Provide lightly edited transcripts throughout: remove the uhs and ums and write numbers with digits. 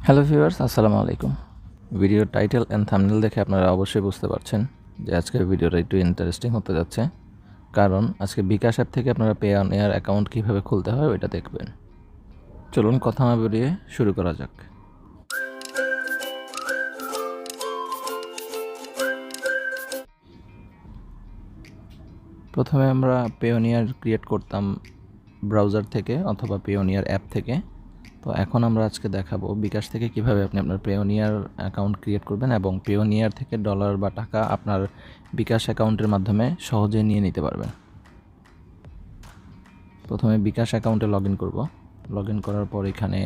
Hello viewers, আসসালামু আলাইকুম। ভিডিওর টাইটেল অ্যান্ড থাম্বনেল দেখে আপনারা অবশ্যই বুঝতে পারছেন যে আজকের ভিডিওটা একটু ইন্টারেস্টিং হতে যাচ্ছে, কারণ আজকে বিকাশ অ্যাপ থেকে আপনারা পে অন এয়ার অ্যাকাউন্ট কীভাবে খুলতে হয় ওইটা দেখবেন। চলুন কথা না বেরিয়ে শুরু করা যাক। প্রথমে আমরা পে অন এয়ার ক্রিয়েট করতাম ব্রাউজার থেকে অথবা পে অন এয়ার অ্যাপ থেকে। তো এখন আমরা আজকে দেখাবো বিকাশ থেকে কিভাবে আপনি আপনার পেওনিয়ার অ্যাকাউন্ট ক্রিয়েট করবেন এবং পেওনিয়ার থেকে ডলার বা টাকা আপনার বিকাশ অ্যাকাউন্টের মাধ্যমে সহজে নিয়ে নিতে পারবেন। প্রথমে বিকাশ অ্যাকাউন্টে লগ ইন করবো। লগ ইন করার পর এখানে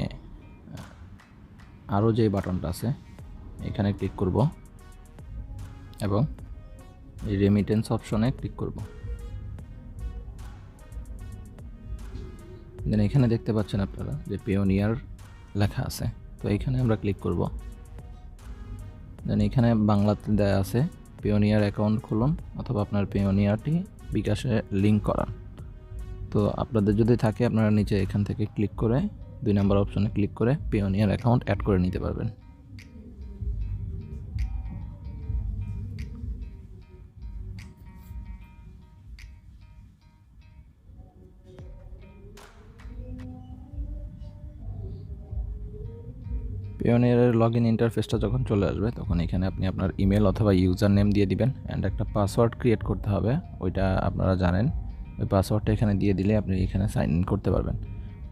আরও যে বাটনটা আছে এখানে ক্লিক করব এবং এই রেমিটেন্স অপশনে ক্লিক করব। দেন এখানে দেখতে পাচ্ছেন আপনারা যে পেওনিয়ার লেখা আছে, তো এইখানে আমরা ক্লিক করব। দেন এখানে বাংলাতে দেয়া আছে পেওনিয়ার অ্যাকাউন্ট খুলুন অথবা আপনার পেওনিয়ারটি বিকাশে লিঙ্ক করান। তো আপনাদের যদি থাকে আপনারা নিচে এখান থেকে ক্লিক করে 2 নম্বর অপশনে ক্লিক করে পেওনিয়ার অ্যাকাউন্ট অ্যাড করে নিতে পারবেন। পেওনিয়ারের লগ ইন ইন্টারফেসটা যখন চলে আসবে তখন এখানে আপনি আপনার ইমেল অথবা ইউজার নেম দিয়ে দিবেন অ্যান্ড একটা পাসওয়ার্ড ক্রিয়েট করতে হবে, ওইটা আপনারা জানেন। ওই পাসওয়ার্ডটা এখানে দিয়ে দিলে আপনি এখানে সাইন ইন করতে পারবেন।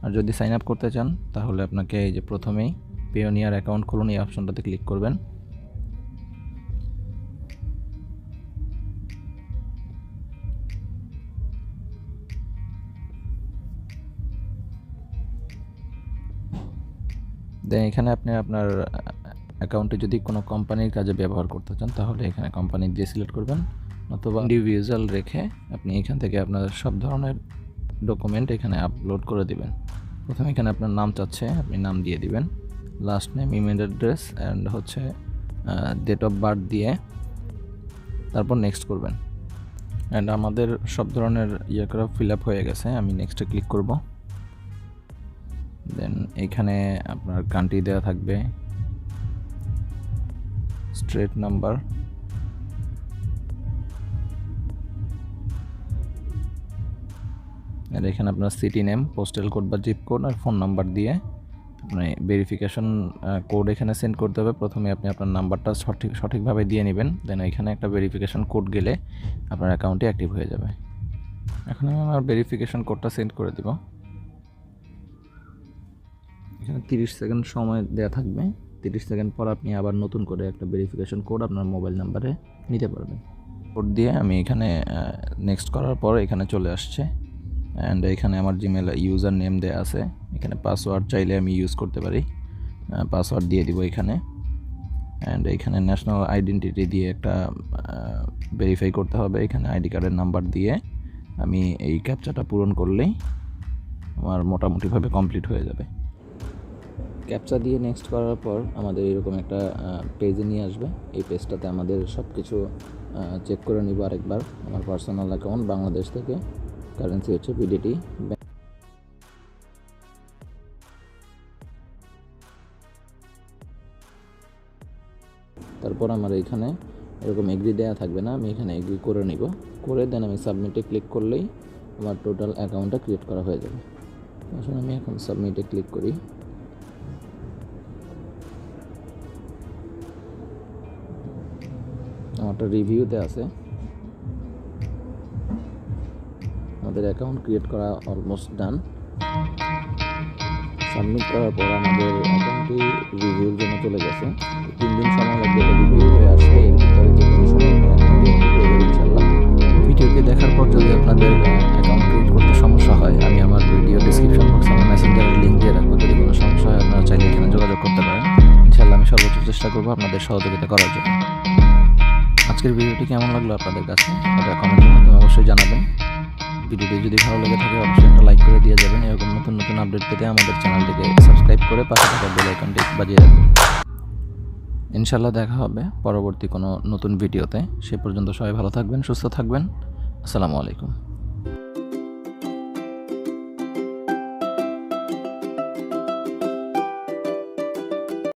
আর যদি সাইন আপ করতে চান তাহলে আপনাকে এই যে প্রথমেই পেওনিয়ার অ্যাকাউন্ট খুলুন এই অপশনটাতে ক্লিক করবেন। দেন এখানে আপনি আপনার অ্যাকাউন্টে যদি কোনো কোম্পানির কাজে ব্যবহার করতে চান তাহলে এখানে কোম্পানি দিয়ে সিলেক্ট করবেন, অথবা ইন্ডিভিজুয়াল রেখে আপনি এখান থেকে আপনার সব ধরনের ডকুমেন্ট এখানে আপলোড করে দিবেন। প্রথমে এখানে আপনার নাম চাচ্ছে, আপনি নাম দিয়ে দিবেন, last name, email address and হচ্ছে ডেট অফ বার্থ দিয়ে তারপর নেক্সট করবেন। অ্যান্ড আমাদের সব ধরনের করা ফিল আপ হয়ে গেছে, আমি নেক্সটে ক্লিক করব। দেন এখানে আপনার কান্ট্রি দেওয়া থাকবে, স্ট্রেট নাম্বার, আর এখানে আপনার সিটি নেম, পোস্টাল কোড বা জিপ কোড আর ফোন নাম্বার দিয়ে আপনি ভেরিফিকেশন কোড এখানে সেন্ড করতে হবে। প্রথমে আপনি আপনার নাম্বারটা সঠিকভাবে দিয়ে নেবেন, দেন এখানে একটা ভেরিফিকেশন কোড গেলে আপনার অ্যাকাউন্টটি অ্যাক্টিভ হয়ে যাবে। এখন আমি আমার ভেরিফিকেশন কোডটা সেন্ড করে দিব। এখানে 30 সেকেন্ড সময় দেওয়া থাকবে, 30 সেকেন্ড পর আপনি আবার নতুন করে একটা ভেরিফিকেশন কোড আপনার মোবাইল নাম্বারে নিতে পারবেন। কোড দিয়ে আমি এখানে নেক্সট করার পর এখানে চলে আসছে অ্যান্ড এখানে আমার জিমেল ইউজার নেম দেওয়া আছে। এখানে পাসওয়ার্ড চাইলে আমি ইউজ করতে পারি, পাসওয়ার্ড দিয়ে দিব এখানে। অ্যান্ড এখানে ন্যাশনাল আইডেন্টিটি দিয়ে একটা ভেরিফাই করতে হবে, এখানে আইডি কার্ডের নাম্বার দিয়ে আমি এই ক্যাপচাটা পূরণ করলেই আমার মোটামুটিভাবে কমপ্লিট হয়ে যাবে। ক্যাপচা দিয়ে নেক্সট করার পর আমাদের এরকম একটা পেজে নিয়ে আসবে। এই পেজটাতে আমাদের সব কিছু চেক করে নিব আরেকবার। আমার পার্সোনাল অ্যাকাউন্ট বাংলাদেশ থেকে, কারেন্সি হচ্ছে বিডিটি। তারপর আমার এখানে এরকম এগ্রি দেওয়া থাকবে না, আমি এখানে এগ্রি করে নিব, করে দেন আমি সাবমিটে ক্লিক করলেই আমার টোটাল অ্যাকাউন্টটা ক্রিয়েট করা হয়ে যাবে। আসলে আমি এখন সাবমিটে ক্লিক করি। আমারটা রিভিউতে আছে। আমাদের অ্যাকাউন্ট ক্রিয়েট করা অলমোস্ট ডান। সাবমিট করার পর আমাদের অ্যাকাউন্টটি রিভিউর জন্য চলে গেছে। 3 দিন সময় লাগবে রিভিউ হয়ে আসতে, এর ভিতরে যে কোনো সময় অ্যাকাউন্টটি অ্যাক্টিভ হয়ে যাবে ইনশাআল্লাহ। ভিডিওটি দেখার পর যদি আপনাদের অ্যাকাউন্ট ক্রিয়েট করতে সমস্যা হয়, আমি আমার ভিডিও ডিসক্রিপশন বক্সে আমার মেসেঞ্জারের লিঙ্ক দিয়ে রাখবো। যদি কোনো সমস্যা হয় আপনারা চাইলে এখানে যোগাযোগ করতে পারেন। ইনশাআল্লাহ আমি সর্বোচ্চ চেষ্টা করবো আপনাদের সহযোগিতা করার জন্য। আজকের ভিডিওটি কেমন লাগলো আপনাদের কাছে এটা কমেন্টের মাধ্যমে অবশ্যই জানাবেন। ভিডিওটি যদি ভালো লেগে থাকে অবশ্যই একটা লাইক করে দিয়ে যাবেন। এরকম নতুন নতুন আপডেট পেতে আমাদের চ্যানেলটিকে সাবস্ক্রাইব করে পাশে থাকা বেল আইকনটি বাজিয়ে রাখবেন। ইনশাআল্লাহ দেখা হবে পরবর্তী কোনো নতুন ভিডিওতে। সে পর্যন্ত সবাই ভালো থাকবেন, সুস্থ থাকবেন। আসসালামু আলাইকুম।